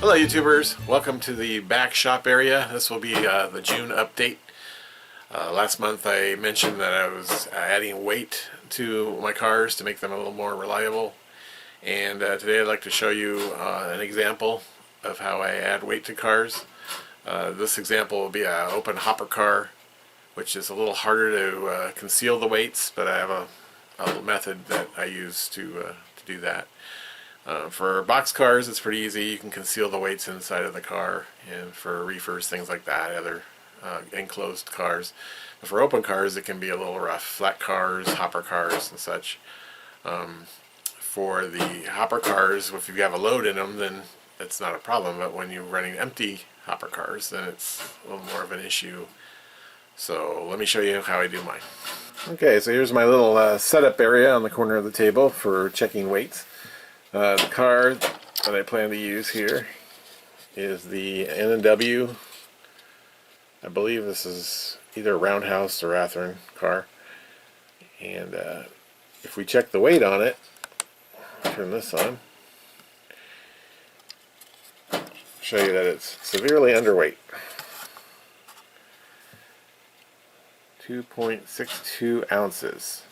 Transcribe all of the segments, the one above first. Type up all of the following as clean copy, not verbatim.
Hello YouTubers, welcome to the back shop area. This will be the June update. Last month I mentioned that I was adding weight to my cars to make them a little more reliable, and today I'd like to show you an example of how I add weight to cars. This example will be an open hopper car, which is a little harder to conceal the weights, but I have a little method that I use to do that. For box cars, it's pretty easy. You can conceal the weights inside of the car, and for reefers, things like that, other enclosed cars. But for open cars, it can be a little rough. Flat cars, hopper cars, and such. For the hopper cars, if you have a load in them, then it's not a problem. But when you're running empty hopper cars, then it's a little more of an issue. So let me show you how I do mine. Okay, so here's my little setup area on the corner of the table for checking weights. The car that I plan to use here is the N&W. I believe this is either a Roundhouse or Rathern car. And if we check the weight on it, turn this on, show you that it's severely underweight. 2.62 ounces.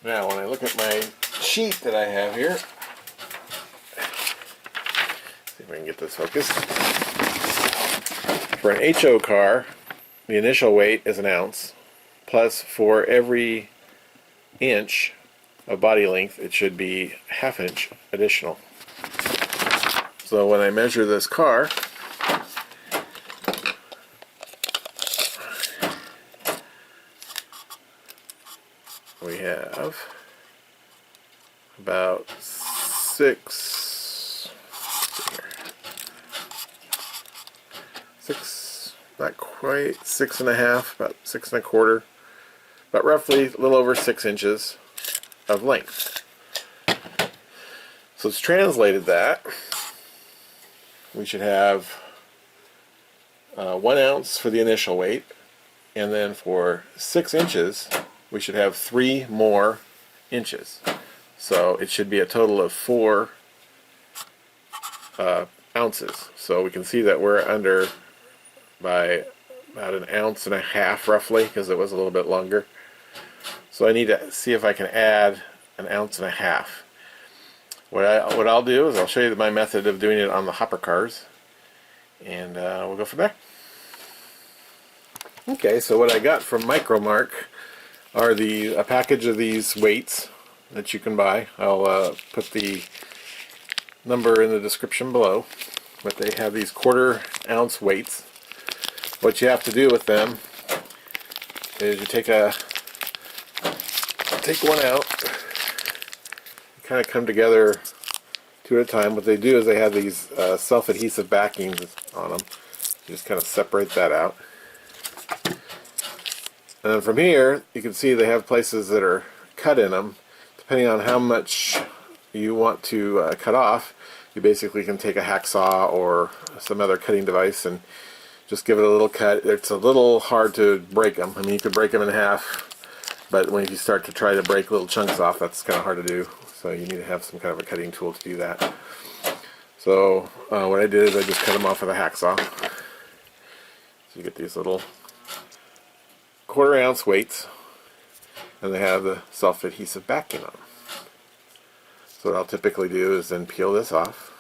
Now when I look at my sheet that I have here, see if I can get this focused. For an HO car, the initial weight is an ounce, plus for every inch of body length it should be half inch additional. So when I measure this car, we have about not quite 6.5, about 6.25, but roughly a little over 6 inches of length. So it's translated that we should have 1 ounce for the initial weight, and then for 6 inches we should have 3 more inches. So it should be a total of 4 ounces. So we can see that we're under by about 1.5 ounces roughly, because it was a little bit longer. So I need to see if I can add 1.5 ounces. What I'll do is I'll show you my method of doing it on the hopper cars, and we'll go from there. Okay, so what I got from Micromark are a package of these weights that you can buy. I'll put the number in the description below, but they have these 1/4 ounce weights. What you have to do with them is you take one out, kind of come together 2 at a time. What they do is they have these self-adhesive backings on them. You just kind of separate that out. And then from here, you can see they have places that are cut in them. Depending on how much you want to cut off, you basically can take a hacksaw or some other cutting device and just give it a little cut. It's a little hard to break them. I mean, you could break them in half, but when you start to try to break little chunks off, that's kind of hard to do. So you need to have some kind of a cutting tool to do that. So what I did is I just cut them off with a hacksaw. So you get these little 1/4 ounce weights, and they have the self-adhesive backing on them. So what I'll typically do is then peel this off.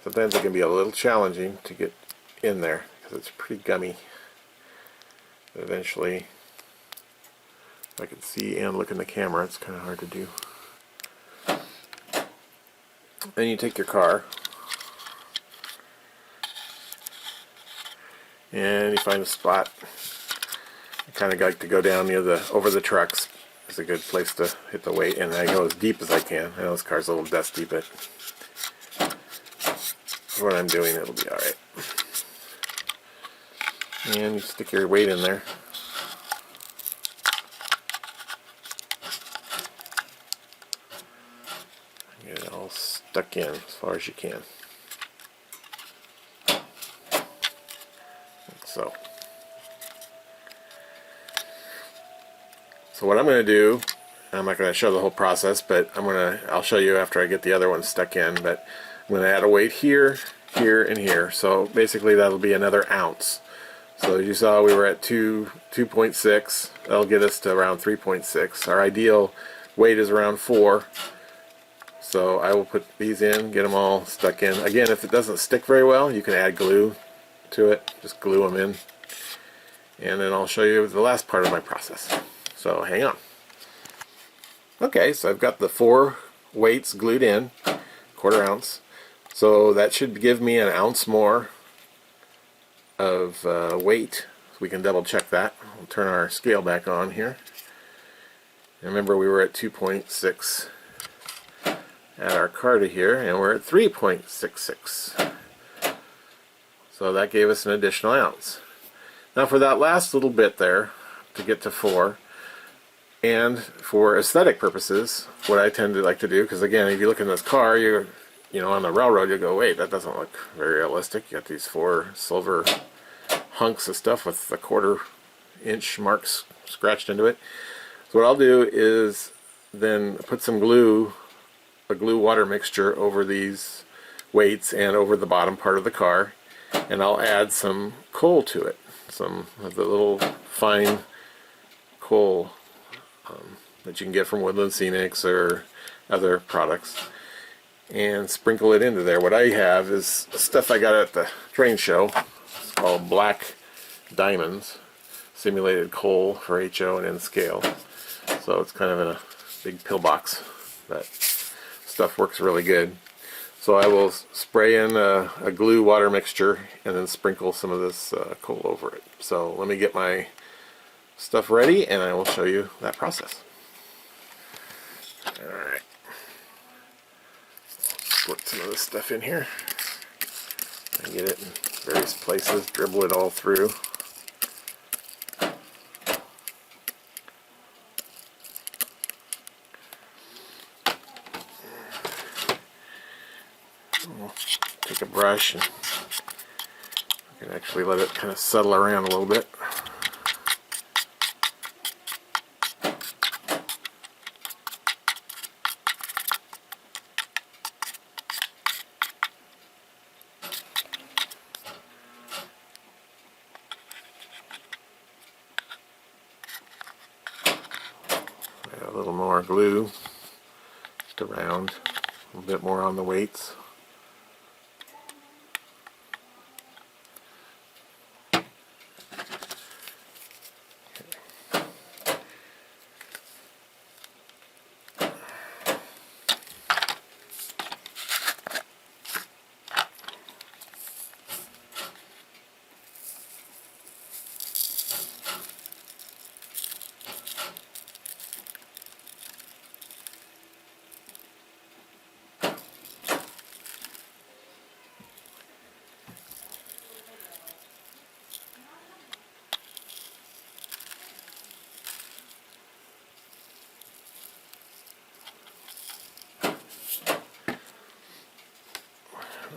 Sometimes it can be a little challenging to get in there because it's pretty gummy. But eventually, if I can see and look in the camera, it's kind of hard to do. Then you take your car and you find a spot. I kind of like to go down near over the trucks. It's a good place to hit the weight, and I go as deep as I can. I know this car's a little dusty, but for what I'm doing, it'll be alright. And you stick your weight in there. Get it all stuck in as far as you can. Like so. So what I'm going to do, I'm not going to show the whole process, but I'll show you after I get the other one stuck in, but I'm going to add a weight here, here, and here. So basically that'll be another ounce. So as you saw, we were at 2.6. That'll get us to around 3.6. Our ideal weight is around 4. So I will put these in, get them all stuck in. Again, if it doesn't stick very well, you can add glue to it. Just glue them in. And then I'll show you the last part of my process. So hang on. Okay, so I've got the 4 weights glued in, 1/4 ounce. So that should give me an ounce more of weight. So we can double check that. We'll turn our scale back on here. And remember, we were at 2.6 at our Carta here, and we're at 3.66. So that gave us an additional ounce. Now for that last little bit there, to get to 4, and for aesthetic purposes, what I tend to like to do, because again, if you look in this car, you know, on the railroad, you go, wait, that doesn't look very realistic. You got these 4 silver hunks of stuff with the 1/4 inch marks scratched into it. So what I'll do is then put some glue, a glue water mixture over these weights and over the bottom part of the car, and I'll add some coal to it, some of the little fine coal that you can get from Woodland Scenics or other products, and sprinkle it into there. What I have is stuff I got at the train show. It's called Black Diamonds, simulated coal for HO and N scale. So it's kind of in a big pill box. That stuff works really good. So I will spray in a glue water mixture and then sprinkle some of this coal over it. So let me get my stuff ready and I will show you that process. Alright. Put some of this stuff in here. I get it in various places, dribble it all through. Take a brush and you can actually let it kind of settle around a little bit. Add a little more glue, just around, a little bit more on the weights.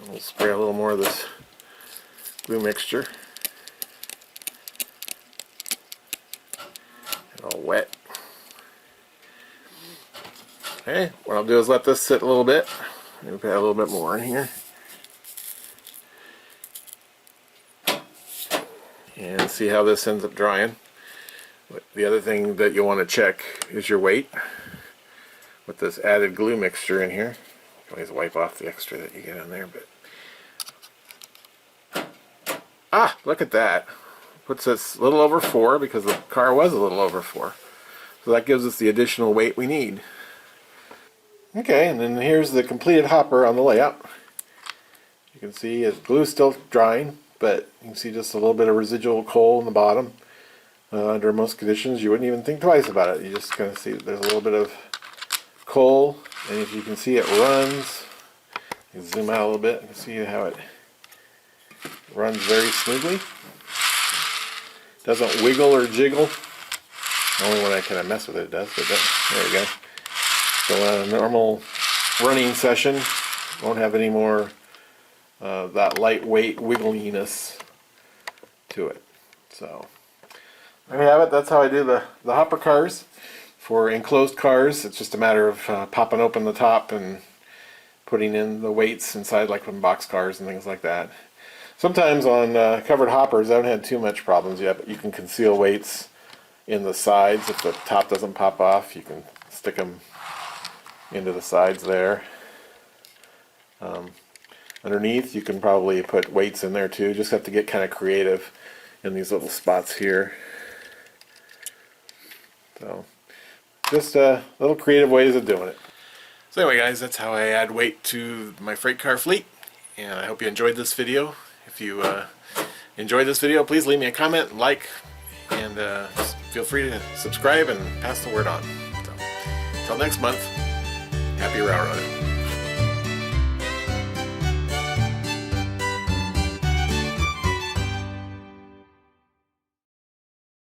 We'll spray a little more of this glue mixture. It's all wet. Okay, what I'll do is let this sit a little bit. Maybe put a little bit more in here. And see how this ends up drying. The other thing that you'll want to check is your weight with this added glue mixture in here. You can always wipe off the extra that you get in there, but look at that. Puts us a little over 4 because the car was a little over 4. So that gives us the additional weight we need. Okay, and then here's the completed hopper on the layout. You can see the glue's still drying, but you can see just a little bit of residual coal in the bottom. Under most conditions, you wouldn't even think twice about it. You just kind of see there's a little bit of coal, and if you can see it runs, you can zoom out a little bit and see how it runs very smoothly. Doesn't wiggle or jiggle. Only when I kind of mess with it does, but there we go. So a normal running session won't have any more that lightweight wiggliness to it. So there you have it. That's how I do the hopper cars. For enclosed cars, it's just a matter of popping open the top and putting in the weights inside, like from box cars and things like that. Sometimes on covered hoppers, I haven't had too much problems yet, but you can conceal weights in the sides. If the top doesn't pop off, you can stick them into the sides there. Underneath, you can probably put weights in there too. Just have to get kind of creative in these little spots here. So, just little creative ways of doing it. So anyway, guys, that's how I add weight to my freight car fleet. And I hope you enjoyed this video. If you enjoyed this video, please leave me a comment, like, and feel free to subscribe and pass the word on. So, until next month, happy railroading.